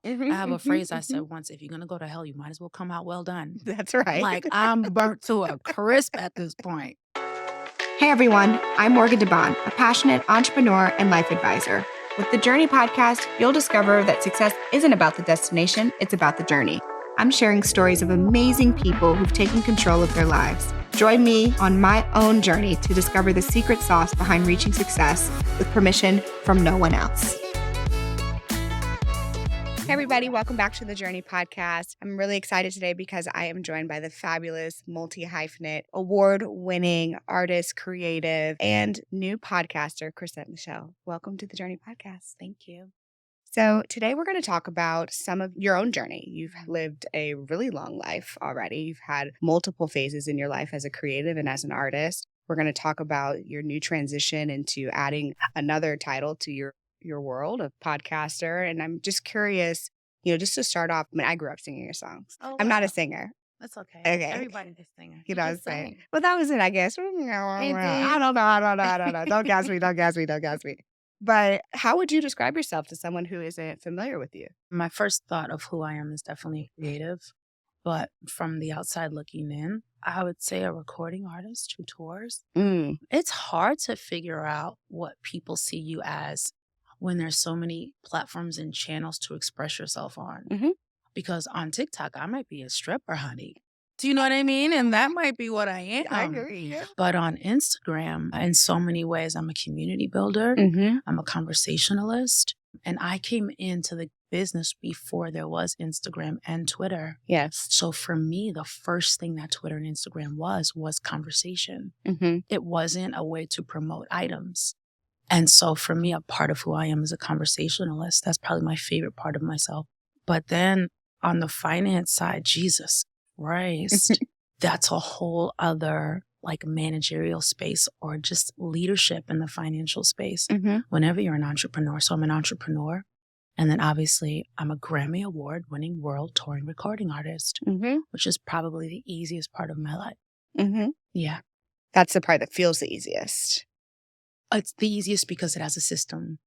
I have a phrase I said once, if you're going to go to hell, you might as well come out well done. That's right. Like, I'm burnt to a crisp at this point. Hey everyone, I'm Morgan Debaun, a passionate entrepreneur and life advisor. With the Journey podcast, you'll discover that success isn't about the destination, it's about the journey. I'm sharing stories of amazing people who've taken control of their lives. Join me on my own journey to discover the secret sauce behind reaching success with permission from no one else. Hey everybody, welcome back to the Journey podcast. I'm really excited today because I am joined by the fabulous multi-hyphenate, award-winning artist, creative, and new podcaster, Chrisette Michele. Welcome to the Journey podcast. Thank you. So today we're going to talk about some of your own journey. You've lived a really long life already. You've had multiple phases in your life as a creative and as an artist. We're going to talk about your new transition into adding another title to your world of podcaster. And I'm just curious, just to start off, I mean, I grew up singing your songs. Oh, I'm not a wow. singer. That's okay. Okay. Everybody's a singer. You know what I'm just saying? sing. Well, that was it, I guess. I don't know. Don't gas me. But how would you describe yourself to someone who isn't familiar with you? My first thought of who I am is definitely creative. But from the outside looking in, I would say a recording artist who tours. It's hard to figure out what people see you as when there's so many platforms and channels to express yourself on. Mhm. Because on TikTok, I might be a stripper, honey. Do you know what I mean? And that might be what I am. I agree. Yeah. But on Instagram, in so many ways, I'm a community builder. I'm a conversationalist. And I came into the business before there was Instagram and Twitter. Yes. So for me, the first thing that Twitter and Instagram was conversation. Mm-hmm. It wasn't a way to promote items. And so for me, a part of who I am is a conversationalist. That's probably my favorite part of myself. But then on the finance side, Jesus Christ, that's a whole other like managerial space or just leadership in the financial space. Whenever you're an entrepreneur. So I'm an entrepreneur. And then obviously I'm a Grammy Award winning world touring recording artist, which is probably the easiest part of my life. Yeah. That's the part that feels the easiest. It's the easiest because it has a system.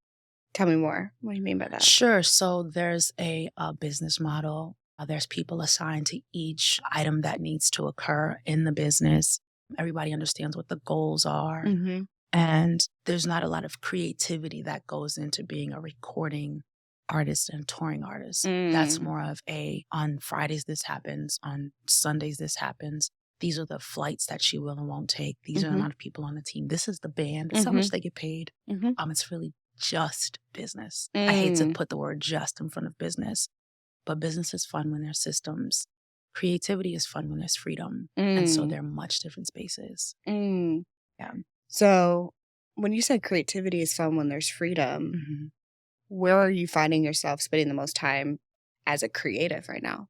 Tell me more. What do you mean by that? Sure. So there's a business model. There's people assigned to each item that needs to occur in the business. Everybody understands what the goals are. And there's not a lot of creativity that goes into being a recording artist and touring artist. That's more of on Fridays this happens, on Sundays this happens. These are the flights that she will and won't take. These are the amount of people on the team. This is the band. This is how much they get paid. It's really just business. I hate to put the word just in front of business, but business is fun when there's systems. Creativity is fun when there's freedom. And so they're much different spaces. Yeah. So when you said creativity is fun when there's freedom, where are you finding yourself spending the most time as a creative right now?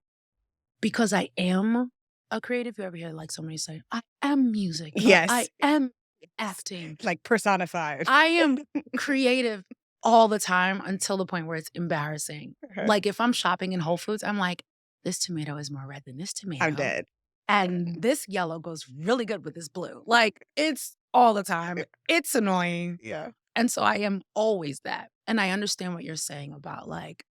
Because I am a creative. You ever hear like somebody say, I am music. Yes. I am acting. Like personified. I am creative all the time until the point where it's embarrassing. Like if I'm shopping in Whole Foods, I'm like, this tomato is more red than this tomato. I'm dead. And this yellow goes really good with this blue. Like it's all the time. It's annoying. Yeah. And so I am always that. And I understand what you're saying about like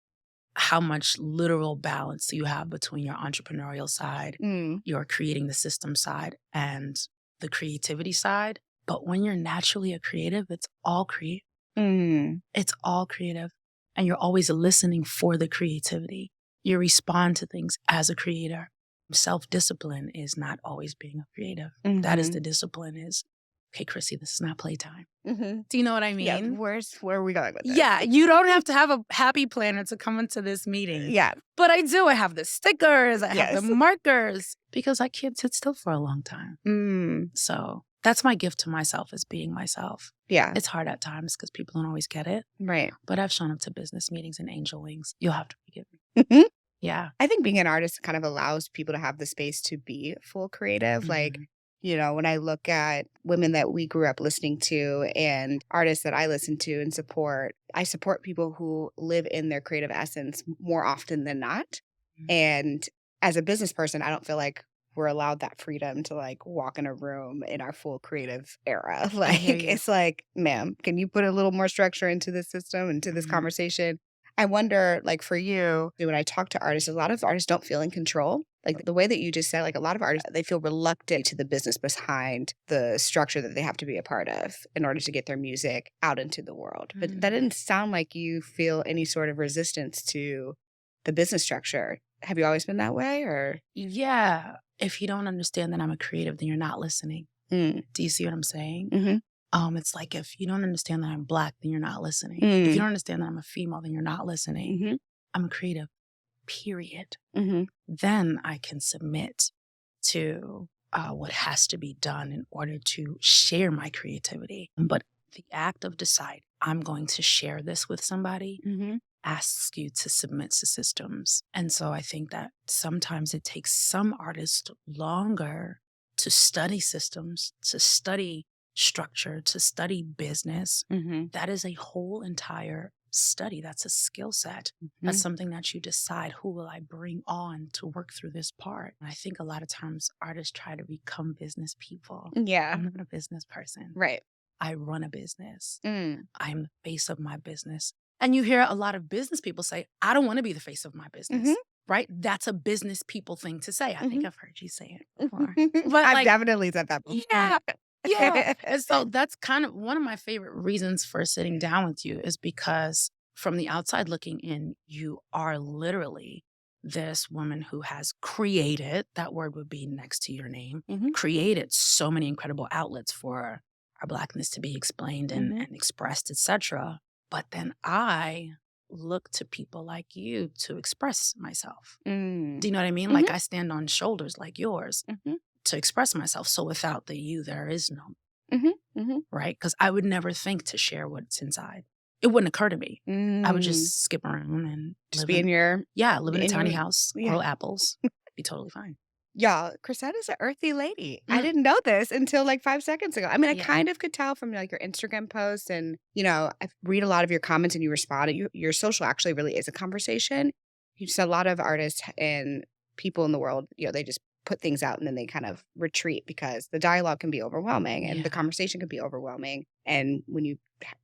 how much literal balance you have between your entrepreneurial side, your creating the system side, and the creativity side. But when you're naturally a creative, it's all creative. It's all creative. And you're always listening for the creativity. You respond to things as a creator. Self-discipline is not always being a creative. That is the discipline is, okay, Chrissy, this is not playtime. Do you know what I mean? Yeah. Where are we going with this? Yeah, you don't have to have a happy planner to come into this meeting. Yeah. But I do. I have the stickers. I have the markers because I can't sit still for a long time. So that's my gift to myself is being myself. Yeah. It's hard at times because people don't always get it. Right. But I've shown up to business meetings and angel wings. You'll have to forgive me. Yeah. I think being an artist kind of allows people to have the space to be full creative. Like, when I look at women that we grew up listening to and artists that I listen to and support, I support people who live in their creative essence more often than not. And as a business person, I don't feel like we're allowed that freedom to like walk in a room in our full creative era. Like, it's like, ma'am, can you put a little more structure into this system, into this conversation? I wonder, like for you, when I talk to artists, a lot of artists don't feel in control. Like the way that you just said, like a lot of artists, they feel reluctant to the business behind the structure that they have to be a part of in order to get their music out into the world. But that didn't sound like you feel any sort of resistance to the business structure. Have you always been that way or? Yeah. If you don't understand that I'm a creative, then you're not listening. Do you see what I'm saying? It's like if you don't understand that I'm Black, then you're not listening. If you don't understand that I'm a female, then you're not listening. I'm a creative, period. Then I can submit to what has to be done in order to share my creativity. But the act of decide I'm going to share this with somebody asks you to submit to systems. And so I think that sometimes it takes some artists longer to study systems, to study structure, to study business. That is a whole entire study. That's a skill set. That's something that you decide, who will I bring on to work through this part? And I think a lot of times artists try to become business people. Yeah. I'm not a business person. Right. I run a business. I'm the face of my business. And you hear a lot of business people say, I don't want to be the face of my business. Right? That's a business people thing to say. I think I've heard you say it before. But I've definitely said that before. Yeah. Yeah. And so that's kind of one of my favorite reasons for sitting down with you is because from the outside looking in, you are literally this woman who has created, that word would be next to your name, created so many incredible outlets for our Blackness to be explained and expressed, etc. But then I look to people like you to express myself. Do you know what I mean? Like I stand on shoulders like yours to express myself. So without the you, there is no, right? Because I would never think to share what's inside. It wouldn't occur to me. I would just skip around and just be in your live in a tiny house, grow apples, be totally fine. Y'all, Chrisette is an earthy lady. I didn't know this until like 5 seconds ago. I mean, I kind of could tell from like your Instagram posts and, you know, I read a lot of your comments and you respond. Your social actually really is a conversation. You said a lot of artists and people in the world, you know, they just put things out and then they kind of retreat because the dialogue can be overwhelming and the conversation can be overwhelming. And when you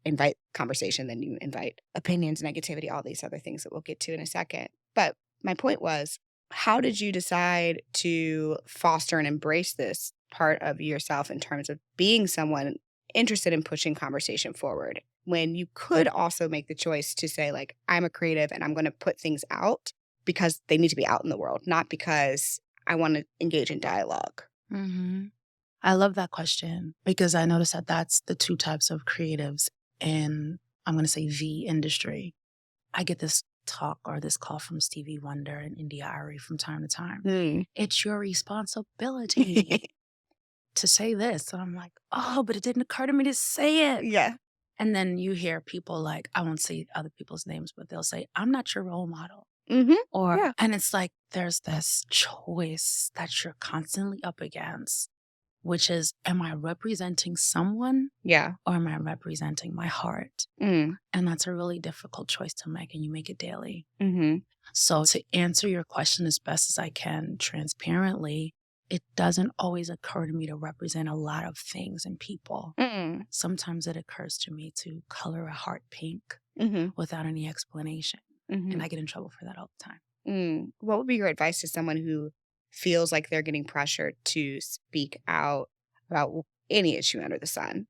invite conversation, then you invite opinions, negativity, all these other things that we'll get to in a second. But my point was, how did you decide to foster and embrace this part of yourself in terms of being someone interested in pushing conversation forward when you could also make the choice to say, like, I'm a creative and I'm going to put things out because they need to be out in the world, not because I want to engage in dialogue? I love that question because I noticed that that's the two types of creatives in, I'm going to say, the industry. I get this talk or this call from Stevie Wonder and India Ari from time to time. It's your responsibility to say this. And I'm like, oh, but it didn't occur to me to say it. Yeah. And then you hear people like, I won't say other people's names, but they'll say, I'm not your role model. And it's like, there's this choice that you're constantly up against, which is, am I representing someone? Yeah. Or am I representing my heart? And that's a really difficult choice to make, and you make it daily. So to answer your question as best as I can, transparently, it doesn't always occur to me to represent a lot of things and people. Sometimes it occurs to me to color a heart pink without any explanation. And I get in trouble for that all the time. What would be your advice to someone who feels like they're getting pressured to speak out about any issue under the sun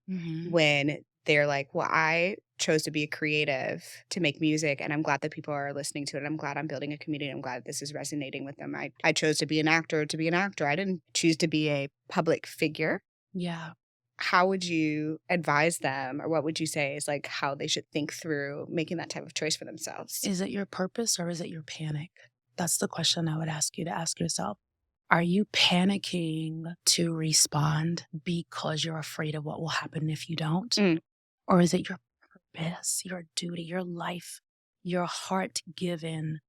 when they're like, well, I chose to be a creative to make music and I'm glad that people are listening to it. I'm glad I'm building a community. I'm glad this is resonating with them. I chose to be an actor to be an actor. I didn't choose to be a public figure. Yeah. How would you advise them or what would you say is like how they should think through making that type of choice for themselves? Is it your purpose or is it your panic? That's the question I would ask you to ask yourself. Are you panicking to respond because you're afraid of what will happen if you don't? Or is it your purpose, your duty, your life, your heart-given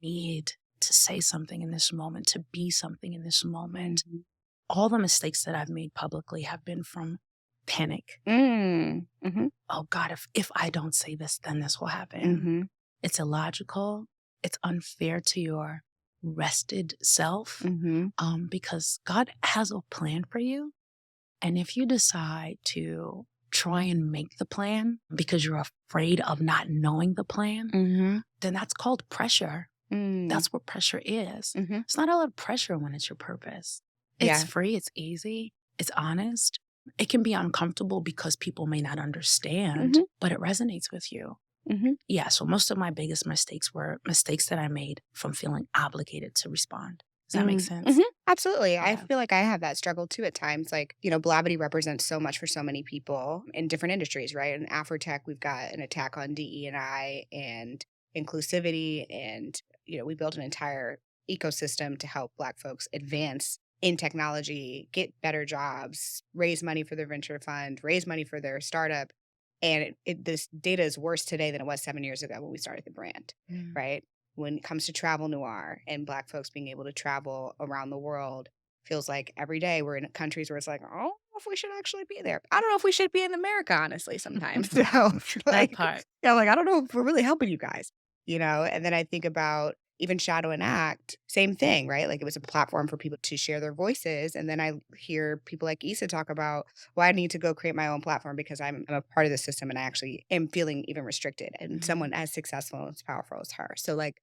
need to say something in this moment, to be something in this moment? All the mistakes that I've made publicly have been from panic. Oh God, if I don't say this, then this will happen. It's illogical. It's unfair to your rested self because God has a plan for you. And if you decide to try and make the plan because you're afraid of not knowing the plan, then that's called pressure. That's what pressure is. It's not a lot of pressure when it's your purpose. It's free, it's easy, it's honest. It can be uncomfortable because people may not understand, but it resonates with you. Yeah, so most of my biggest mistakes were mistakes that I made from feeling obligated to respond. Does that make sense? Absolutely. Yeah. I feel like I have that struggle too at times. Like, Blavity represents so much for so many people in different industries, right? In Afrotech, we've got an attack on DE&I and inclusivity. And, we built an entire ecosystem to help Black folks advance in technology, get better jobs, raise money for their venture fund, raise money for their startup. And this data is worse today than it was 7 years ago when we started the brand, right? When it comes to travel noir and Black folks being able to travel around the world, feels like every day we're in countries where it's like, I don't know if we should actually be there. I don't know if we should be in America, honestly, sometimes. So, That part. I don't know if we're really helping you guys, And then I think about even Shadow and Act, same thing, right? Like it was a platform for people to share their voices. And then I hear people like Issa talk about, well, I need to go create my own platform because I'm a part of the system and I actually am feeling even restricted. And someone as successful and as powerful as her. So like,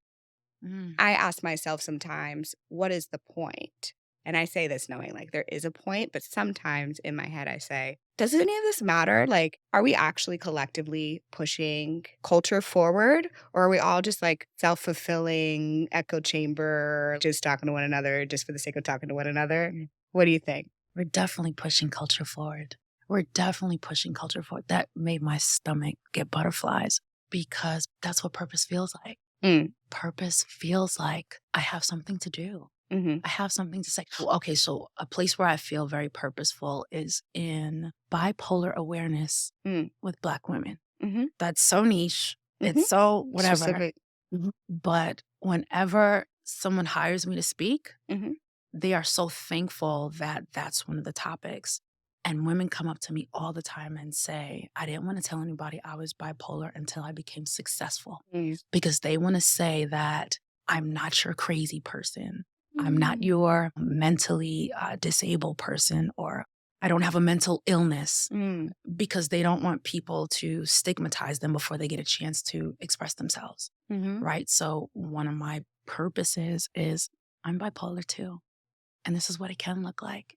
I ask myself sometimes, what is the point? And I say this knowing like there is a point, but sometimes in my head I say, does any of this matter? Like, are we actually collectively pushing culture forward? Or are we all just like self-fulfilling echo chamber, just talking to one another just for the sake of talking to one another? What do you think? We're definitely pushing culture forward. We're definitely pushing culture forward. That made my stomach get butterflies because that's what purpose feels like. Purpose feels like I have something to do. I have something to say. Okay, so a place where I feel very purposeful is in bipolar awareness with Black women. That's so niche. It's so whatever. Specific. But whenever someone hires me to speak, they are so thankful that that's one of the topics. And women come up to me all the time and say, I didn't want to tell anybody I was bipolar until I became successful. Because they want to say that I'm not your crazy person. I'm not your mentally disabled person, or I don't have a mental illness, because they don't want people to stigmatize them before they get a chance to express themselves. Right? So one of my purposes is I'm bipolar too. And this is what it can look like.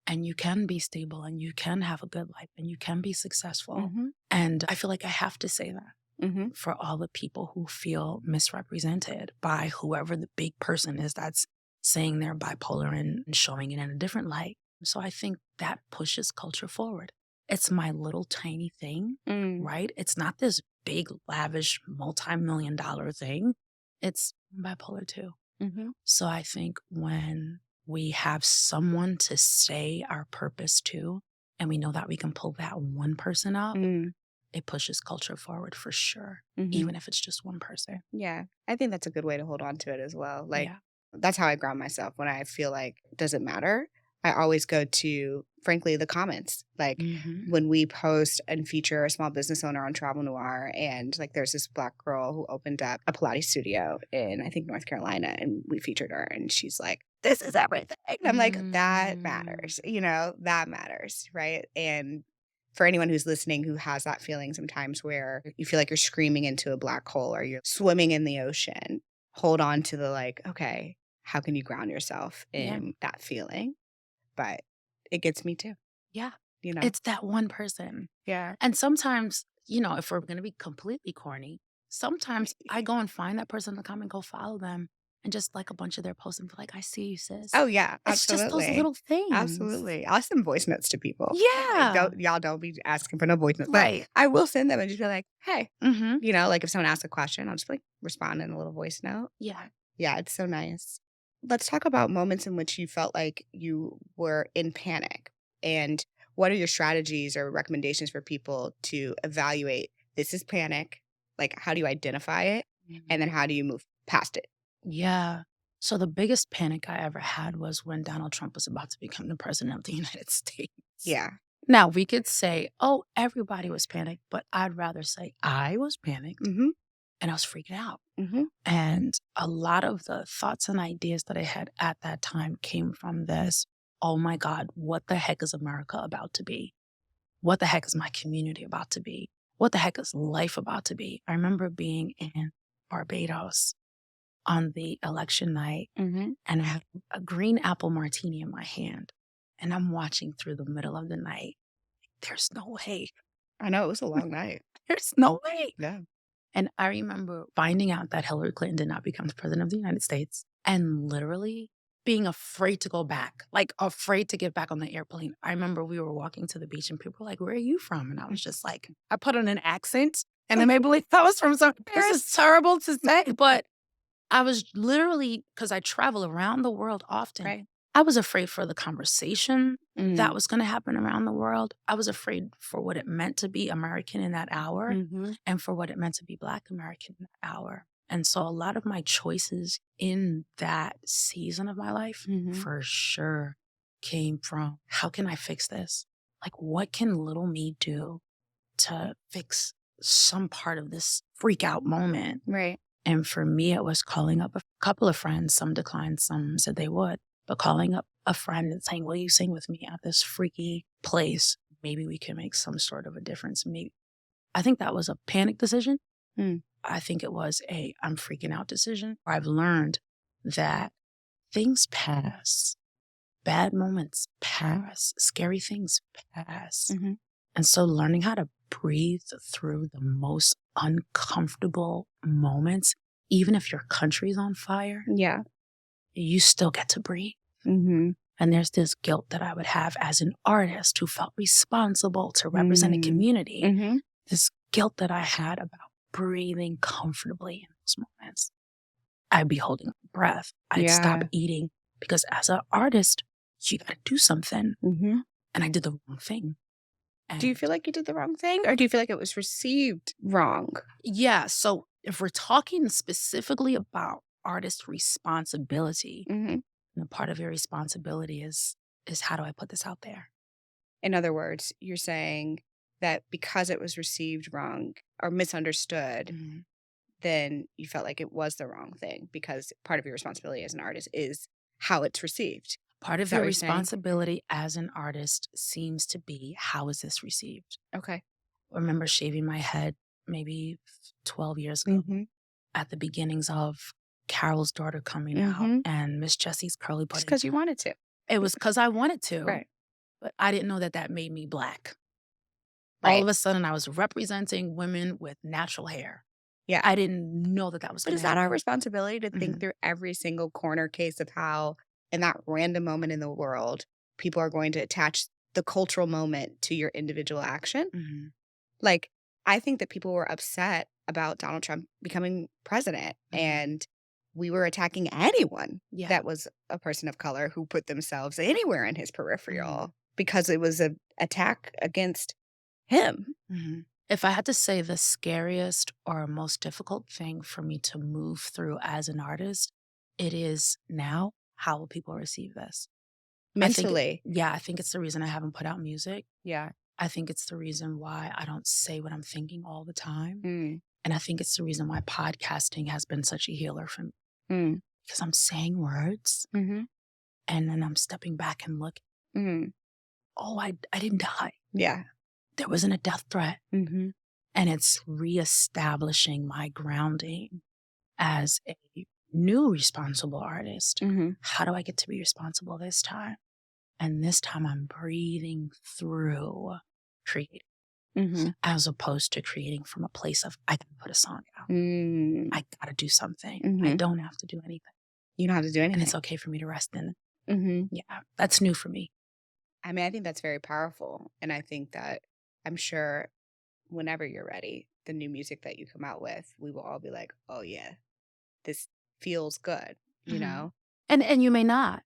And you can be stable and you can have a good life and you can be successful. And I feel like I have to say that for all the people who feel misrepresented by whoever the big person is that's saying they're bipolar and showing it in a different light. So I think that pushes culture forward. It's my little tiny thing, right? It's not this big, lavish, multi-million-dollar thing. It's bipolar too. So I think when we have someone to say our purpose to, and we know that we can pull that one person up, it pushes culture forward for sure, even if it's just one person. Yeah, I think that's a good way to hold on to it as well. Like, that's how I ground myself when I feel like, does it matter? I always go to, frankly, the comments. Like when we post and feature a small business owner on Travel Noir, and like there's this Black girl who opened up a Pilates studio in, I think, North Carolina, and we featured her, and she's like, this is everything. And I'm like, that matters, that matters, right? And for anyone who's listening who has that feeling sometimes where you feel like you're screaming into a black hole or you're swimming in the ocean, hold on to the like, okay, how can you ground yourself in that feeling? But it gets me too. Yeah. It's that one person. Yeah. And sometimes, if we're going to be completely corny, sometimes I go and find that person in the comment, go follow them, and just like a bunch of their posts and be like, I see you, sis. Oh, yeah. It's Absolutely. just those little things. Absolutely. I'll send voice notes to people. Yeah. Y'all don't be asking for no voice notes. Right. But I will send them and just be like, hey, like if someone asks a question, I'll just like respond in a little voice note. Yeah. Yeah. It's so nice. Let's talk about moments in which you felt like you were in panic, and what are your strategies or recommendations for people to evaluate this is panic? Like, how do you identify it? And then how do you move past it? Yeah. So the biggest panic I ever had was when Donald Trump was about to become the president of the United States. Yeah. Now, we could say, oh, everybody was panicked, but I'd rather say I was panicked and I was freaking out. And a lot of the thoughts and ideas that I had at that time came from this, oh my God, what the heck is America about to be? what the heck is my community about to be? What the heck is life about to be? I remember being in Barbados on the election night, and I have a green apple martini in my hand, and I'm watching through the middle of the night. There's no way. I know, it was a long night. There's no way. Yeah. And I remember finding out that Hillary Clinton did not become the president of the United States and literally being afraid to go back, like afraid to get back on the airplane. I remember we were walking to the beach and people were like, where are you from? And I was just like, I put on an accent and then they believed I was from somewhere. This is terrible to say, but I was literally, because I travel around the world often. Right. I was afraid for the conversation that was going to happen around the world. I was afraid for what it meant to be American in that hour and for what it meant to be Black American in that hour. And so a lot of my choices in that season of my life for sure came from, how can I fix this? Like, what can little me do to fix some part of this freak out moment? Right. And for me, it was calling up a couple of friends. Some declined, some said they would. But calling up a friend and saying, will you sing with me at this freaky place? Maybe we can make some sort of a difference. Maybe. I think that was a panic decision. I think it was a I'm freaking out decision. I've learned that things pass. Bad moments pass. Scary things pass. And so learning how to breathe through the most uncomfortable moments, even if your country's on fire. Yeah. You still get to breathe. And there's this guilt that I would have as an artist who felt responsible to represent a community. This guilt that I had about breathing comfortably in those moments. I'd be holding my breath. I'd stop eating because as an artist, you got to do something. And I did the wrong thing. And do you feel like you did the wrong thing, or do you feel like it was received wrong? Yeah. So if we're talking specifically about artist responsibility, and a part of your responsibility is how do I put this out there? In other words, you're saying that because it was received wrong or misunderstood, then you felt like it was the wrong thing, because part of your responsibility as an artist is how it's received. Part of your responsibility as an artist seems to be, how is this received? Okay. I remember shaving my head maybe 12 years ago at the beginnings of Carol's daughter coming out and Miss Jessie's curly pudding. Just because you wanted to. It was because I wanted to. Right. But I didn't know that that made me Black. Right. All of a sudden, I was representing women with natural hair. Yeah. I didn't know that was But going is to happen. that our responsibility to think through every single corner case of how, in that random moment in the world, people are going to attach the cultural moment to your individual action? Like, I think that people were upset about Donald Trump becoming president, and we were attacking anyone that was a person of color who put themselves anywhere in his peripheral because it was an attack against him. If I had to say the scariest or most difficult thing for me to move through as an artist, it is now, how will people receive this? Mentally. I think it's the reason I haven't put out music. Yeah. I think it's the reason why I don't say what I'm thinking all the time. And I think it's the reason why podcasting has been such a healer for me. Because I'm saying words and then I'm stepping back and looking. Oh, I didn't die. Yeah. There wasn't a death threat. And it's reestablishing my grounding as a new responsible artist. How do I get to be responsible this time? And this time I'm breathing through creating as opposed to creating from a place of, I can put a song out. I got to do something. I don't have to do anything. You don't have to do anything. And it's okay for me to rest in it. Yeah, that's new for me. I mean, I think that's very powerful. And I think that I'm sure whenever you're ready, the new music that you come out with, we will all be like, oh yeah, this feels good, you know? And you may not.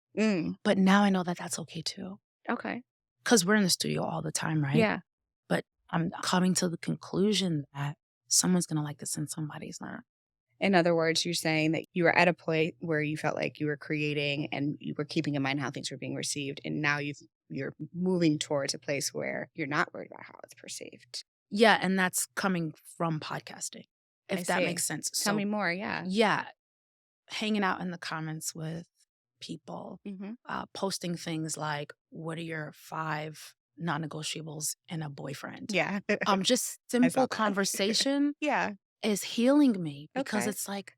But now I know that that's okay too. Okay. Because we're in the studio all the time, right? Yeah. But I'm coming to the conclusion that someone's going to like this and somebody's not. In other words, you're saying that you were at a point where you felt like you were creating and you were keeping in mind how things were being received. And now you're moving towards a place where you're not worried about how it's perceived. Yeah. And that's coming from podcasting, if that makes sense. Tell me more. Yeah. Yeah. Hanging out in the comments with people, posting things like, what are your 5 non-negotiables in a boyfriend. Yeah. Just I saw simple that. conversation Yeah. is healing me because Okay. it's like,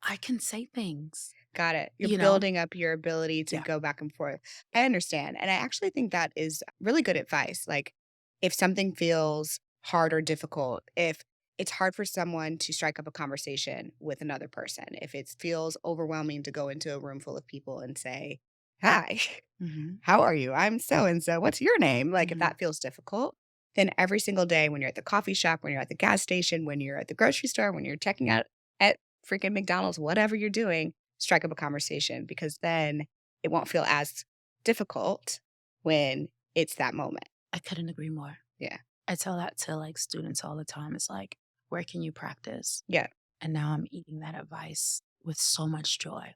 I can say things, Got it. You're you know? building up your ability to Yeah. go back and forth. I understand. And I actually think that is really good advice. Like, if something feels hard or difficult, if it's hard for someone to strike up a conversation with another person, if it feels overwhelming to go into a room full of people and say, "Hi, Mm-hmm. how are you? I'm so and so. What's your name?" Like, if Mm-hmm. that feels difficult, then every single day when you're at the coffee shop, when you're at the gas station, when you're at the grocery store, when you're checking out at freaking McDonald's, whatever you're doing, strike up a conversation, because then it won't feel as difficult when it's that moment. I couldn't agree more. Yeah. I tell that to like students all the time. It's like, where can you practice? Yeah. And now I'm eating that advice with so much joy.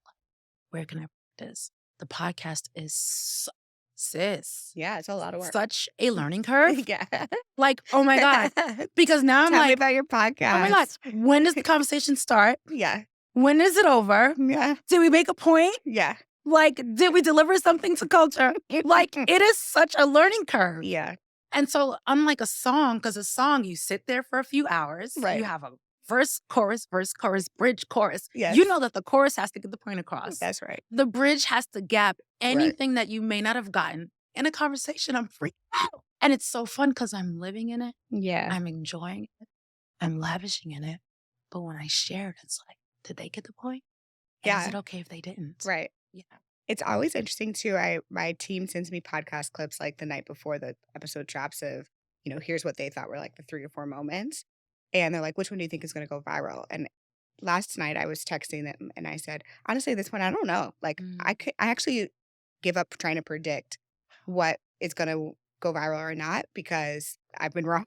Where can I practice? The podcast is sis. Yeah. It's a lot of work. Such a learning curve. Yeah. Like, oh my God. Because now I'm Tell me like, about your podcast. oh my God, when does the conversation start? Yeah. When is it over? Yeah. Did we make a point? Yeah. Like, did we deliver something to culture? Like, it is such a learning curve. Yeah. And so, unlike a song, because a song, you sit there for a few hours. Right. You have a verse, chorus, bridge, chorus. Yes. You know that the chorus has to get the point across. That's right. The bridge has to gap anything that you may not have gotten. In a conversation, I'm freaked out. And it's so fun because I'm living in it. Yeah. I'm enjoying it. I'm lavishing in it. But when I share it, it's like, did they get the point? And Yeah. is it okay if they didn't? Right. Yeah. It's always interesting too. My team sends me podcast clips like the night before the episode drops of, here's what they thought were like the 3 or 4 moments. And they're like, which one do you think is going to go viral? And last night I was texting them and I said, honestly, this one, I don't know. Like I actually give up trying to predict what is going to go viral or not, because I've been wrong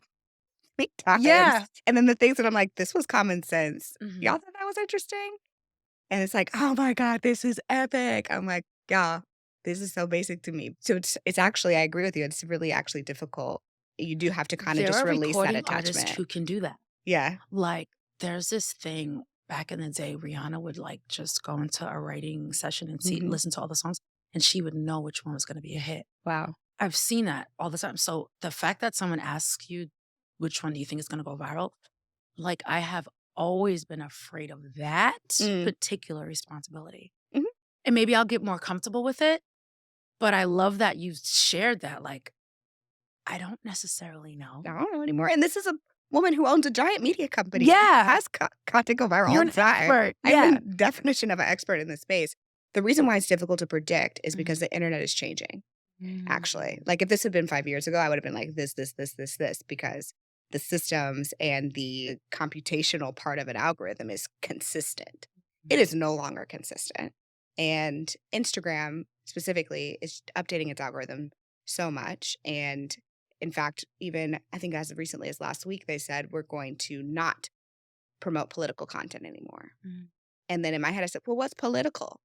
many times. Yeah. And then the things that I'm like, this was common sense. Mhm. Y'all thought that was interesting? And it's like, oh my God, this is epic. I'm like, yeah, this is so basic to me. So it's actually, I agree with you. It's really actually difficult. You do have to kind of There just are release that recording artists attachment. who can do that. Yeah. Like, there's this thing back in the day, Rihanna would like just go into a writing session and listen to all the songs, and she would know which one was going to be a hit. Wow. I've seen that all the time. So the fact that someone asks you, which one do you think is going to go viral? Like, I have always been afraid of that particular responsibility. Mhm. And maybe I'll get more comfortable with it. But I love that you shared that. Like, I don't necessarily know. I don't know anymore. And this is a woman who owns a giant media company. Yeah. Has content go viral You're all the time. expert. I'm Yeah. the definition of an expert in this space. The reason why it's difficult to predict is because the internet is changing. Actually, like if this had been 5 years ago, I would have been like this, because the systems and the computational part of an algorithm is consistent. It is no longer consistent. And Instagram specifically is updating its algorithm so much. And in fact, even I think as recently as last week, they said we're going to not promote political content anymore. And then in my head, I said, well, what's political?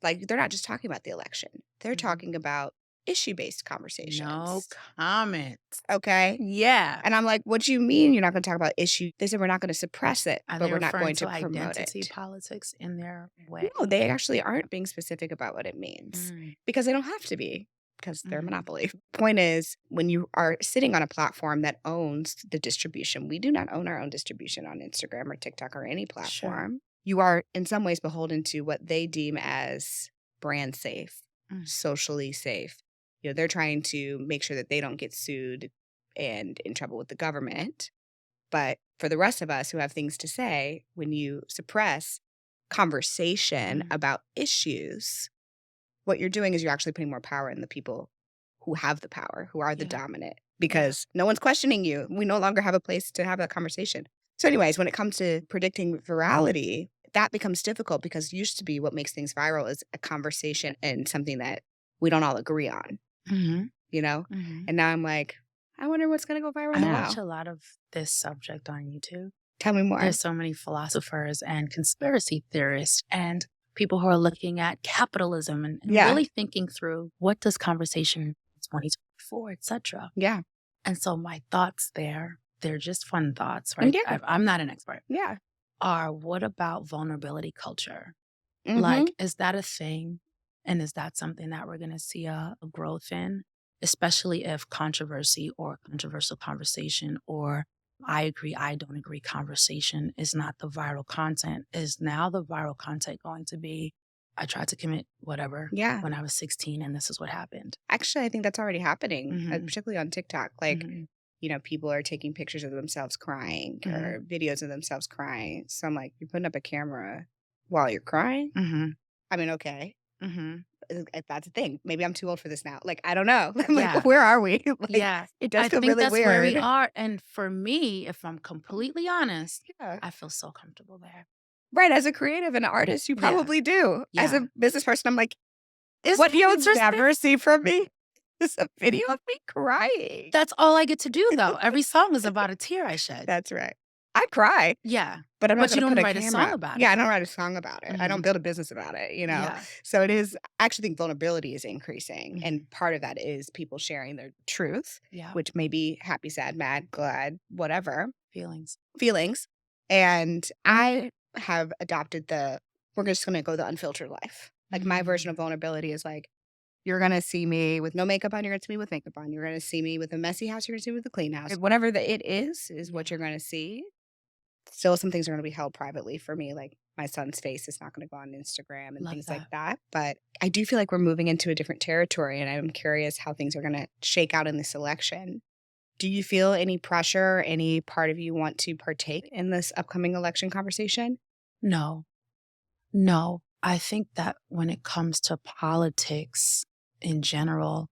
Like, they're not just talking about the election. They're talking about issue-based conversations. No comment. Okay? Yeah. And I'm like, what do you mean you're not going to talk about issue? They said we're not going to suppress it, Are but they we're not going referring to promote identity it. politics in their way? No, they actually aren't being specific about what it means because they don't have to be, because they're a monopoly. Point is, when you are sitting on a platform that owns the distribution, we do not own our own distribution on Instagram or TikTok or any platform. Sure. You are in some ways beholden to what they deem as brand safe, socially safe. They're trying to make sure that they don't get sued and in trouble with the government. But for the rest of us who have things to say, when you suppress conversation about issues, what you're doing is you're actually putting more power in the people who have the power, who are the dominant, because no one's questioning you. We no longer have a place to have that conversation. So anyways, when it comes to predicting virality, that becomes difficult because used to be what makes things viral is a conversation and something that we don't all agree on, And now I'm like, I wonder what's going to go viral now. I watch a lot of this subject on YouTube. Tell me more. There's so many philosophers and conspiracy theorists and people who are looking at capitalism and really thinking through what does conversation 2024, etc. Yeah. And so my thoughts there, they're just fun thoughts, right? Yeah. I'm not an expert. Yeah. Are what about vulnerability culture? Like, is that a thing? And is that something that we're going to see a growth in? especially if controversy or controversial conversation or I agree, I don't agree conversation is not the viral content. Is now the viral content going to be, I tried to commit whatever when I was 16 and this is what happened? Actually, I think that's already happening, particularly on TikTok. Like, people are taking pictures of themselves crying or videos of themselves crying. So I'm like, you're putting up a camera while you're crying? I mean, okay. If that's a thing. Maybe I'm too old for this now. Like, I don't know. I'm like, where are we? Like, it does feel really weird. Where we are. And for me, if I'm completely honest, I feel so comfortable there. Right. As a creative and artist, you probably do. As a business person, I'm like, what you'll never see from me is a video of me crying. That's all I get to do, though. Every song is about a tear I shed. That's right. I cry. Yeah. But I'm not you going don't to put write a song about it. Yeah, I don't write a song about it. I don't build a business about it, So it is, I actually think vulnerability is increasing. And part of that is people sharing their truth, which may be happy, sad, mad, glad, whatever. Feelings. And I have adopted we're just going to go the unfiltered life. Like my version of vulnerability is like, you're going to see me with no makeup on, you're going to see me with makeup on. You're going to see me with a messy house, you're going to see me with a clean house. Whatever it is what you're going to see. Still, some things are going to be held privately for me. Like my son's face is not going to go on Instagram and things like that. But I do feel like we're moving into a different territory. And I'm curious how things are going to shake out in this election. Do you feel any pressure? Any part of you want to partake in this upcoming election conversation? No. I think that when it comes to politics in general,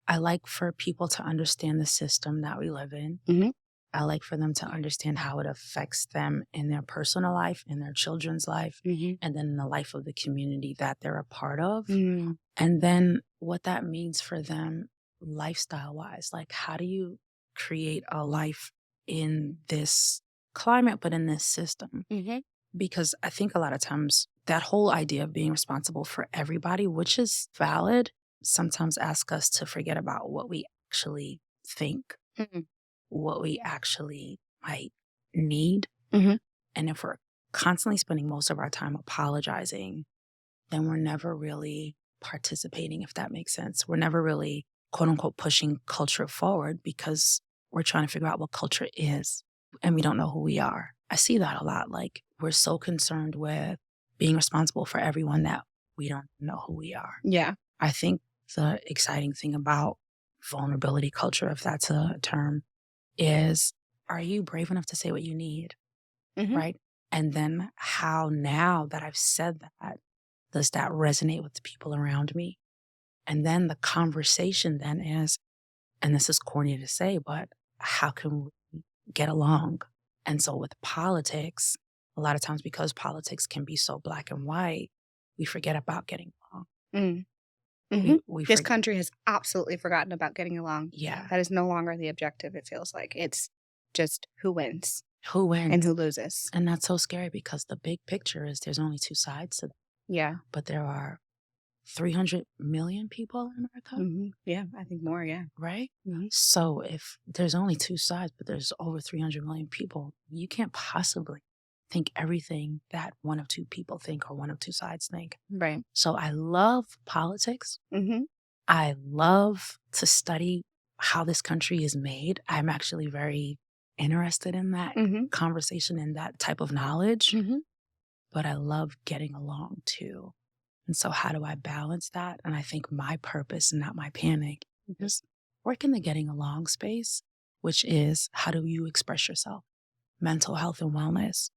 I like for people to understand the system that we live in. I like for them to understand how it affects them in their personal life, in their children's life, and then in the life of the community that they're a part of. And then what that means for them lifestyle-wise. Like, how do you create a life in this climate, but in this system? Because I think a lot of times that whole idea of being responsible for everybody, which is valid, sometimes ask us to forget about what we actually think. What we actually might need. And if we're constantly spending most of our time apologizing, then we're never really participating, if that makes sense. We're never really, quote unquote, pushing culture forward because we're trying to figure out what culture is and we don't know who we are. I see that a lot. Like, we're so concerned with being responsible for everyone that we don't know who we are. Yeah. I think the exciting thing about vulnerability culture, if that's a term, is, are you brave enough to say what you need? Right? And then how, now that I've said that, does that resonate with the people around me? And then the conversation then is, and this is corny to say, but how can we get along? And so with politics, a lot of times because politics can be so black and white, we forget about getting along. This country has absolutely forgotten about getting along. Yeah. That is no longer the objective, it feels like. It's just who wins. Who wins. And who loses. And that's so scary because the big picture is there's only two sides to that. Yeah. But there are 300 million people in America. Yeah, I think more, yeah. Right? So if there's only two sides, but there's over 300 million people, you can't possibly think everything that one of two people think or one of two sides think. Right. So I love politics. I love to study how this country is made. I'm actually very interested in that conversation and that type of knowledge. But I love getting along too. And so how do I balance that? And I think my purpose, and not my panic, is work in the getting along space, which is, how do you express yourself? Mental health and wellness.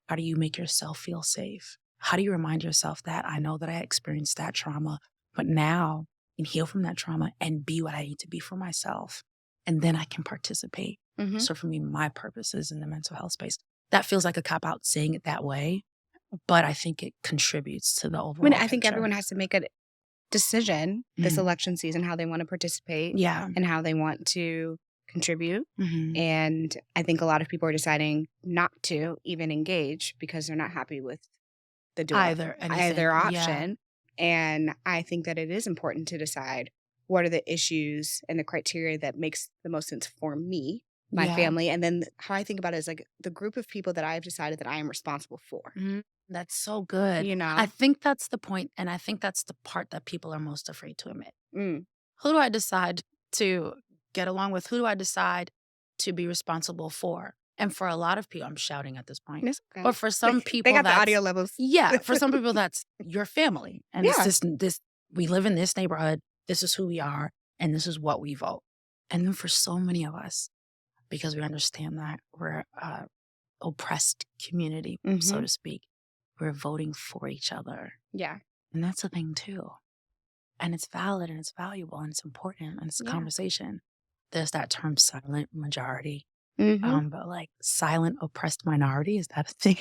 How do you make yourself feel safe? How do you remind yourself that I know that I experienced that trauma, but now I can heal from that trauma and be what I need to be for myself. And then I can participate. So for me, my purpose is in the mental health space. That feels like a cop-out saying it that way, but I think it contributes to the overall I think everyone has to make a decision this election season, how they want to participate and how they want to contribute. And I think a lot of people are deciding not to even engage because they're not happy with the either option. And I think that it is important to decide what are the issues and the criteria that makes the most sense for me, my family. And then how I think about it is like the group of people that I've decided that I am responsible for. That's so good. I think that's the point, and I think that's the part that people are most afraid to admit. Who do I decide to get along with? Who do I decide to be responsible for? And for a lot of people, I'm shouting at this point, Okay. but for some people, they got the audio levels. Yeah, for some people, that's your family. And Yeah. it's this, we live in this neighborhood. This is who we are. And this is what we vote. And then for so many of us, because we understand that we're oppressed community, so to speak, we're voting for each other. Yeah. And that's a thing too. And it's valid and it's valuable and it's important and it's a conversation. There's that term silent majority. But like silent oppressed minority, is that a thing?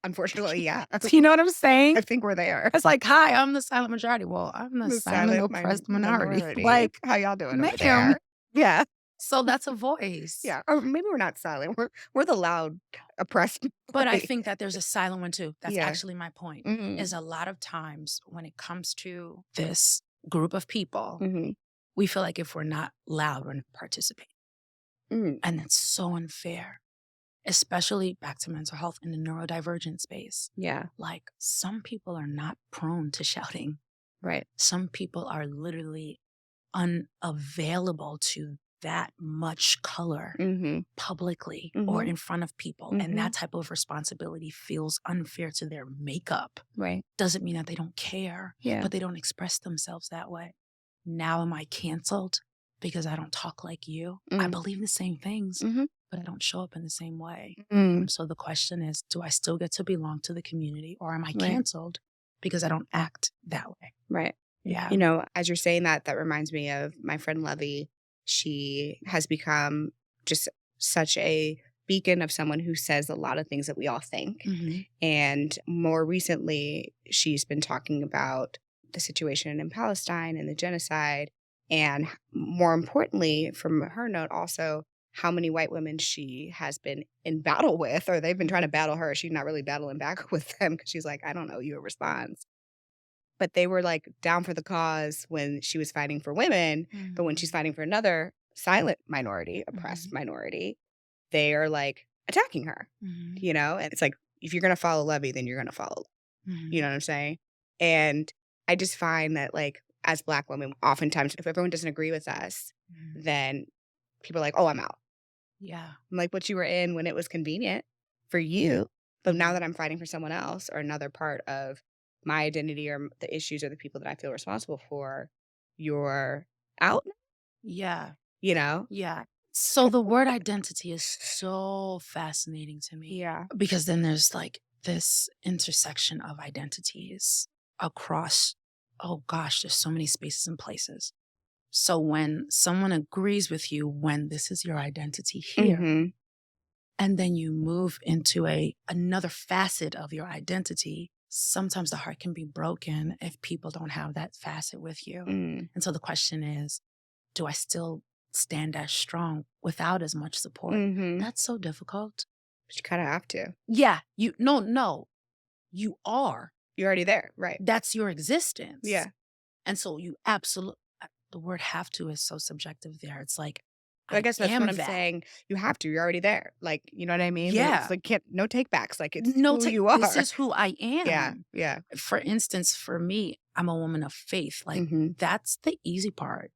Unfortunately, yeah. You know what I'm saying? I think we're there. It's like, hi, I'm the silent majority. Well, I'm the silent oppressed minority. Like, how y'all doing over there? Yeah. So that's a voice. Yeah. Or maybe we're not silent. We're the loud oppressed. But I think that there's a silent one too. That's Yeah. actually my point. Is a lot of times when it comes to this group of people, we feel like if we're not loud, we're not participating. And that's so unfair, especially back to mental health in the neurodivergent space. Yeah. Like some people are not prone to shouting. Right. Some people are literally unavailable to that much color publicly or in front of people. And that type of responsibility feels unfair to their makeup. Right. Doesn't mean that they don't care, but they don't express themselves that way. Now am I canceled because I don't talk like you? I believe the same things, but I don't show up in the same way. So the question is, do I still get to belong to the community, or am I canceled because I don't act that way? Right. Yeah. You know, as you're saying that reminds me of my friend Levy. She has become just such a beacon of someone who says a lot of things that we all think. And more recently, she's been talking about the situation in Palestine and the genocide. And more importantly, from her note, also how many white women she has been in battle with, or they've been trying to battle her. She's not really battling back with them because she's like, I don't owe you a response. But they were like down for the cause when she was fighting for women. But when she's fighting for another silent minority, oppressed minority, they are like attacking her, you know? And it's like, if you're going to follow Levy, then you're going to follow. You know what I'm saying? And I just find that like as Black women, oftentimes if everyone doesn't agree with us, then people are like, oh, I'm out. Yeah. I'm like, but you were in when it was convenient for you. But now that I'm fighting for someone else or another part of my identity or the issues or the people that I feel responsible for, you're out. Yeah. You know? Yeah. So the word identity is so fascinating to me. Yeah. Because then there's like this intersection of identities across, oh gosh, there's so many spaces and places. So when someone agrees with you, when this is your identity here, and then you move into another facet of your identity, sometimes the heart can be broken if people don't have that facet with you. And so the question is, do I still stand as strong without as much support? That's so difficult. But you kind of have to. Yeah. No. You are. You're already there. Right. That's your existence. Yeah. And so you absolutely, the word have to is so subjective there. It's like, I guess that's what I'm saying. You have to. You're already there. Like, you know what I mean? Yeah. It's like no take backs. Like it's who you are. This is who I am. Yeah. Yeah. For instance, for me, I'm a woman of faith. Like that's the easy part.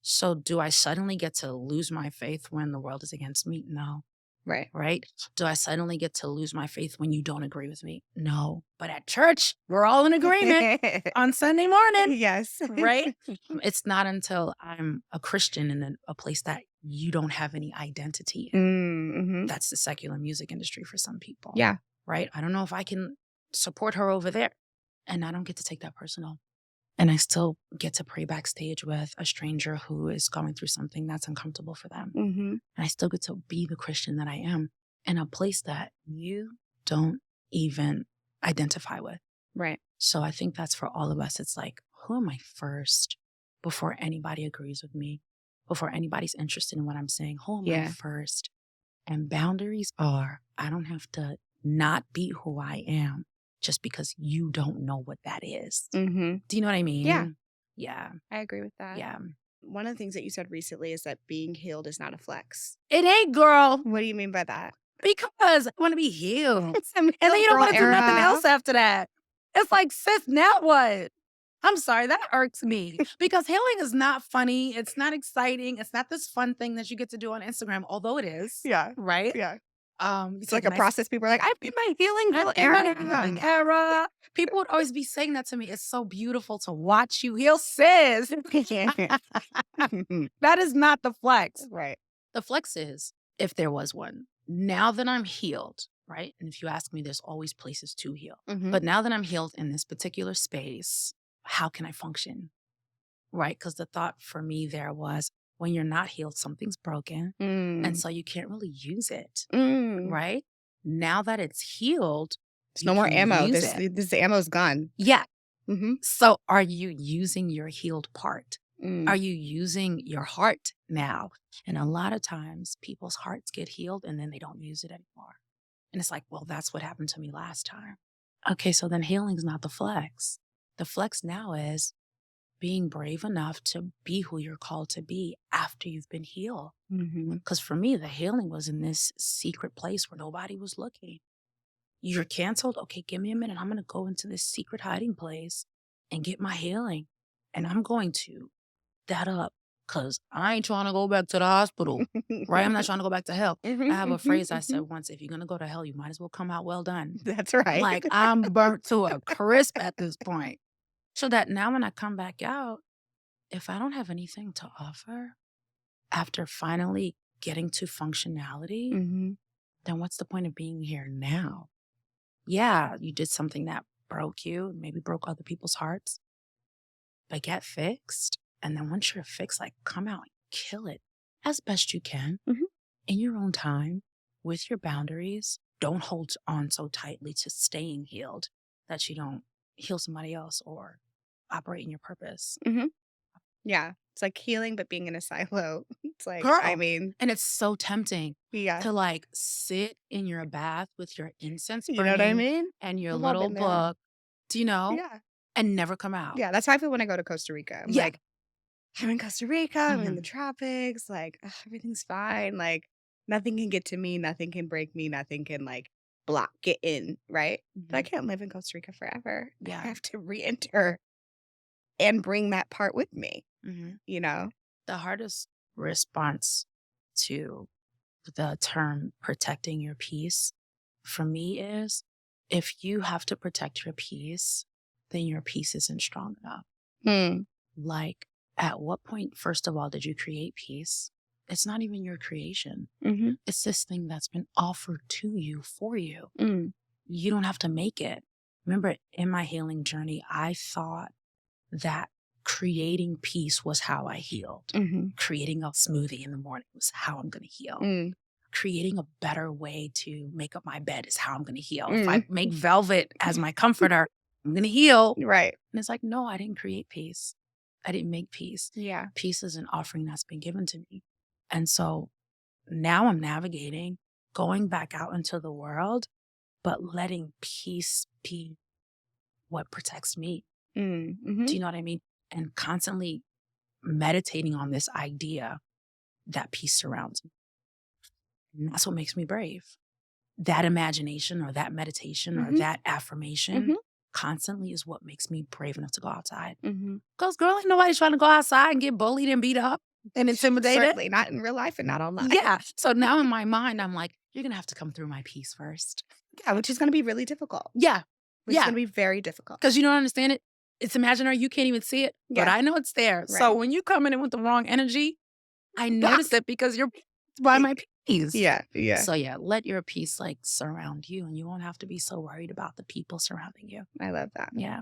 So do I suddenly get to lose my faith when the world is against me? No. Right? Do I suddenly get to lose my faith when you don't agree with me? No. But at church, we're all in agreement on Sunday morning. Yes. Right? It's not until I'm a Christian in a place that you don't have any identity in. That's the secular music industry for some people. Yeah. Right? I don't know if I can support her over there. And I don't get to take that personal. And I still get to pray backstage with a stranger who is going through something that's uncomfortable for them. And I still get to be the Christian that I am in a place that you don't even identify with. Right. So I think that's for all of us. It's like, who am I first before anybody agrees with me, before anybody's interested in what I'm saying? Who am I first? And boundaries are, I don't have to not be who I am just because you don't know what that is. Do you know what I mean? Yeah. Yeah. I agree with that. Yeah. One of the things that you said recently is that being healed is not a flex. It ain't, girl. What do you mean by that? Because I want to be healed. It's and then you don't want to do nothing else after that. It's like, sis, now what? I'm sorry, that irks me because healing is not funny. It's not exciting. It's not this fun thing that you get to do on Instagram, although it is. Yeah. Right? Yeah. You It's take like a a nice process. People are like, I'm in my healing I'm in my healing era. era. People would always be saying that to me. It's so beautiful to watch you heal, sis. That is not the flex. Right. The flex is, if there was one, now that I'm healed, right? And if you ask me, there's always places to heal. But now that I'm healed in this particular space, how can I function? Right? Because the thought for me there was, when you're not healed, something's broken. And so you can't really use it. Right? Now that it's healed, There's you no more can ammo. use This it. this ammo's gone. Yeah. Mm-hmm. So are you using your healed part? Are you using your heart now? And a lot of times people's hearts get healed and then they don't use it anymore. And it's like, well, that's what happened to me last time. Okay, so then healing's not the flex. The flex now is being brave enough to be who you're called to be after you've been healed. Because for me, the healing was in this secret place where nobody was looking. You're canceled? Okay, give me a minute. I'm going to go into this secret hiding place and get my healing. And I'm going to that up because I ain't trying to go back to the hospital, right? I'm not trying to go back to hell. I have a phrase I said once, if you're going to go to hell, you might as well come out well done. That's right. Like I'm burnt to a crisp at this point. So that now when I come back out, if I don't have anything to offer after finally getting to functionality, then what's the point of being here now? Yeah, you did something that broke you, maybe broke other people's hearts, but get fixed. And then once you're fixed, like come out and kill it as best you can in your own time with your boundaries. Don't hold on so tightly to staying healed that you don't heal somebody else or operate in your purpose. Yeah. It's like healing, but being in a silo. It's like, Girl. I mean, And it's so tempting yeah. to like sit in your bath with your incense burning You know what I mean? and your We've all little been there. book, do you know? Yeah. And never come out. Yeah. That's how I feel when I go to Costa Rica. I'm Yeah. like, I'm in Costa Rica. I'm in the tropics. Like, ugh, everything's fine. Like, nothing can get to me. Nothing can break me. Nothing can like block, get in. Right. But I can't live in Costa Rica forever. Yeah. I have to re enter and bring that part with me. You know? The hardest response to the term protecting your peace for me is, if you have to protect your peace, then your peace isn't strong enough. Like, at what point, first of all, did you create peace? It's not even your creation. It's this thing that's been offered to you for you. You don't have to make it. Remember, in my healing journey, I thought that creating peace was how I healed. Creating a smoothie in the morning was how I'm going to heal. Creating a better way to make up my bed is how I'm going to heal. If I make velvet as my comforter, I'm going to heal. Right. And it's like, no, I didn't create peace. I didn't make peace. Yeah. Peace is an offering that's been given to me. And so now I'm navigating, going back out into the world, but letting peace be what protects me. Do you know what I mean? And constantly meditating on this idea that peace surrounds me. And that's what makes me brave. That imagination or that meditation or that affirmation constantly is what makes me brave enough to go outside. Because girl, ain't nobody trying to go outside and get bullied and beat up and intimidated. Certainly not in real life and not online. Yeah. So now in my mind, I'm like, you're going to have to come through my peace first. Yeah, which is going to be really difficult. Yeah. Which is going to be very difficult. Because you don't understand it. It's imaginary. You can't even see it. But I know it's there. Right. So when you come in with the wrong energy, I notice it because you're by my peace. Yeah. Yeah. So yeah, let your peace like surround you and you won't have to be so worried about the people surrounding you. I love that. Yeah.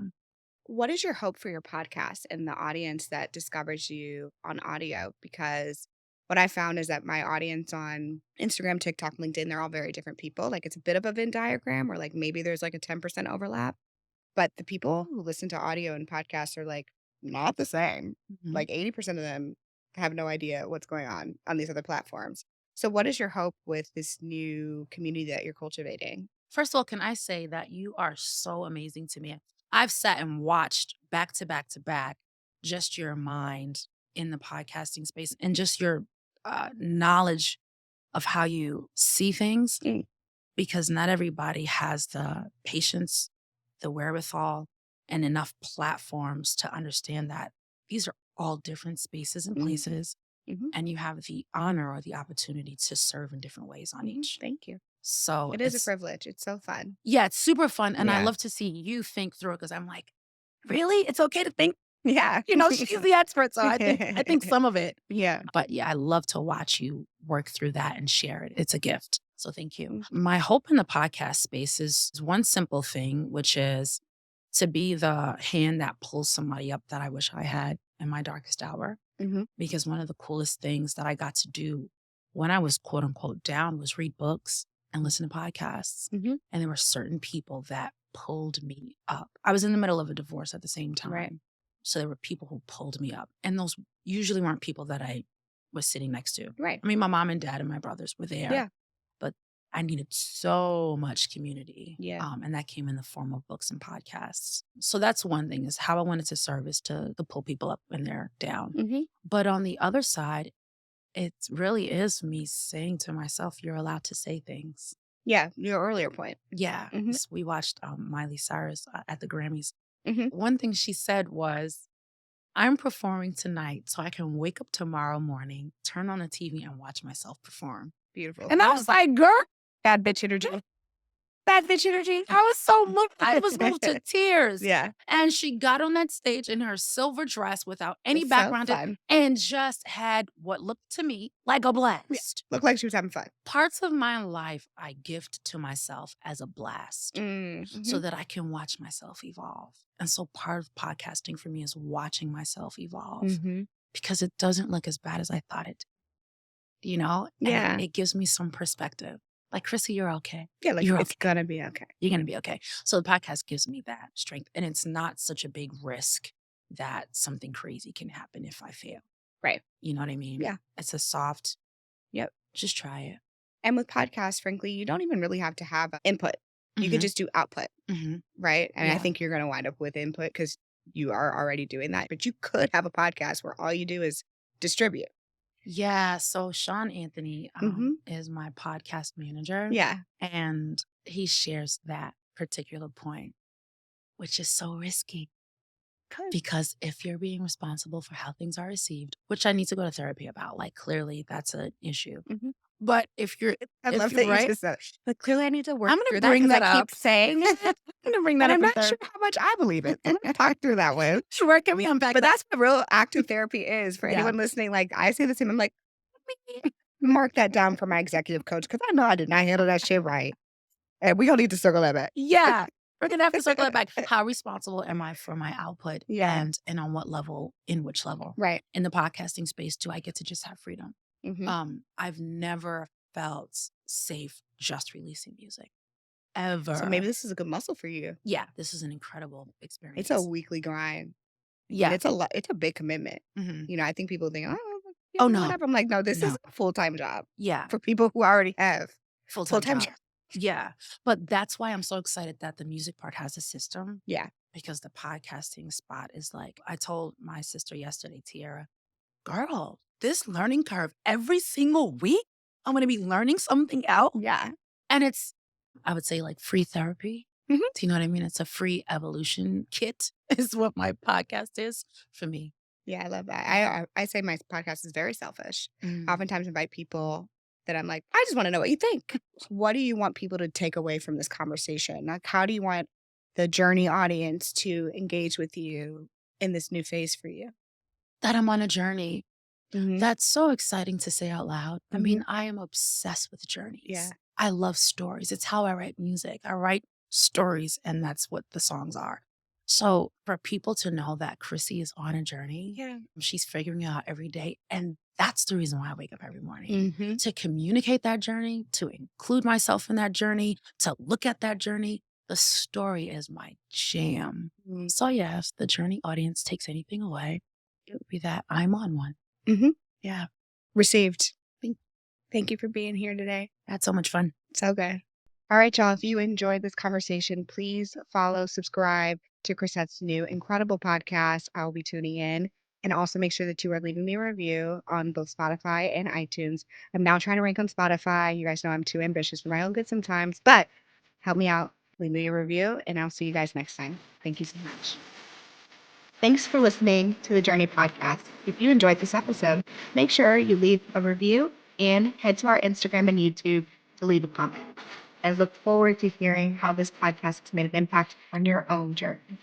What is your hope for your podcast and the audience that discovers you on audio? Because what I found is that my audience on Instagram, TikTok, LinkedIn, they're all very different people. Like it's a bit of a Venn diagram or like maybe there's like a 10% overlap. But the people who listen to audio and podcasts are like not the same. Like 80% of them have no idea what's going on these other platforms. So what is your hope with this new community that you're cultivating? First of all, can I say that you are so amazing to me? I've sat and watched back to back to back just your mind in the podcasting space and just your knowledge of how you see things, because not everybody has the patience, the wherewithal, and enough platforms to understand that these are all different spaces and places, and you have the honor or the opportunity to serve in different ways on each. Thank you. So It is a privilege. It's so fun. Yeah, it's super fun. And I Yeah. love to see you think through it because I'm like, really? It's okay to think? Yeah. She's the expert. So I think some of it. Yeah. But yeah, I love to watch you work through that and share it. It's a gift. So thank you. My hope in the podcast space is one simple thing, which is to be the hand that pulls somebody up that I wish I had in my darkest hour. Because one of the coolest things that I got to do when I was quote unquote down was read books and listen to podcasts. And there were certain people that pulled me up. I was in the middle of a divorce at the same time. Right. So there were people who pulled me up. And those usually weren't people that I was sitting next to. Right. I mean, my mom and dad and my brothers were there. Yeah. But I needed so much community. Yeah. And that came in the form of books and podcasts. So that's one thing, is how I wanted to serve is to pull people up when they're down. But on the other side, it really is me saying to myself, you're allowed to say things. Yeah. Your earlier point. Yeah. We watched Miley Cyrus at the Grammys. One thing she said was, I'm performing tonight so I can wake up tomorrow morning, turn on the TV and watch myself perform. Beautiful. And I was like, girl, bad bitch energy. Bad bitch energy. I was so moved. I was moved to tears. Yeah. And she got on that stage in her silver dress without any It's so background fun. and just had what looked to me like a blast. Yeah. Looked like she was having fun. Parts of my life I gift to myself as a blast so that I can watch myself evolve. And so part of podcasting for me is watching myself evolve because it doesn't look as bad as I thought it did. Yeah. And it gives me some perspective. Like, Chrissy, you're okay. Yeah, like You're it's gonna be okay. You're going to be okay. So the podcast gives me that strength. And it's not such a big risk that something crazy can happen if I fail. Right. You know what I mean? Yeah. It's a soft, just try it. And with podcasts, frankly, you don't even really have to have input. You could just do output, right? And I think you're going to wind up with input because you are already doing that. But you could have a podcast where all you do is distribute. Yeah. So Sean Anthony is my podcast manager. Yeah. And he shares that particular point, which is so risky. Because if you're being responsible for how things are received, which I need to go to therapy about, like clearly that's an issue. But if you're, I love that you just said, but clearly I need to work I'm through gonna bring that. that I up. keep saying, I'm gonna bring that and up. I'm not sure how much I believe it. I'm gonna talk through that way. Sure, can we unpack But that? that's what real active therapy is for anyone listening. Like I say the same. I'm like, let me mark that down for my executive coach because I know I did not handle that shit right, and we gonna need to circle that back. Yeah. We're going to have to circle it back. How responsible am I for my output? Yeah. And on what level, in which level? Right. In the podcasting space, do I get to just have freedom? I've never felt safe just releasing music. Ever. So maybe this is a good muscle for you. Yeah. This is an incredible experience. It's a weekly grind. Yeah. And it's a lot. It's a big commitment. I think people think, no. Whatever. I'm like, no, this is a full-time job. Yeah. For people who already have full-time job. Yeah. But that's why I'm so excited that the music part has a system. Yeah. Because the podcasting spot is like, I told my sister yesterday, Tiara, girl, this learning curve every single week, I'm going to be learning something else. Yeah. And it's, I would say, like free therapy. Do you know what I mean? It's a free evolution kit is what my podcast is for me. Yeah, I love that. I say my podcast is very selfish. I oftentimes invite people that I'm like, I just want to know what you think. What do you want people to take away from this conversation? Like, how do you want the Journey audience to engage with you in this new phase for you? That I'm on a journey. That's so exciting to say out loud. I mean, I am obsessed with journeys. Yeah. I love stories. It's how I write music. I write stories, and that's what the songs are. So for people to know that Chrissy is on a journey, she's figuring it out every day. And that's the reason why I wake up every morning. To communicate that journey, to include myself in that journey, to look at that journey. The story is my jam. So yeah, if the Journey audience takes anything away, it would be that I'm on one. Yeah. Received. Thank you for being here today. That's so much fun. So good. All right, y'all. If you enjoyed this conversation, please follow, subscribe to Chrisette's new incredible podcast. I'll be tuning in. And also make sure that you are leaving me a review on both Spotify and iTunes. I'm now trying to rank on Spotify. You guys know I'm too ambitious for my own good sometimes, but help me out. leave me a review, and I'll see you guys next time. Thank you so much. Thanks for listening to the Journey Podcast. If you enjoyed this episode, make sure you leave a review and head to our Instagram and YouTube to leave a comment. I look forward to hearing how this podcast has made an impact on your own journey.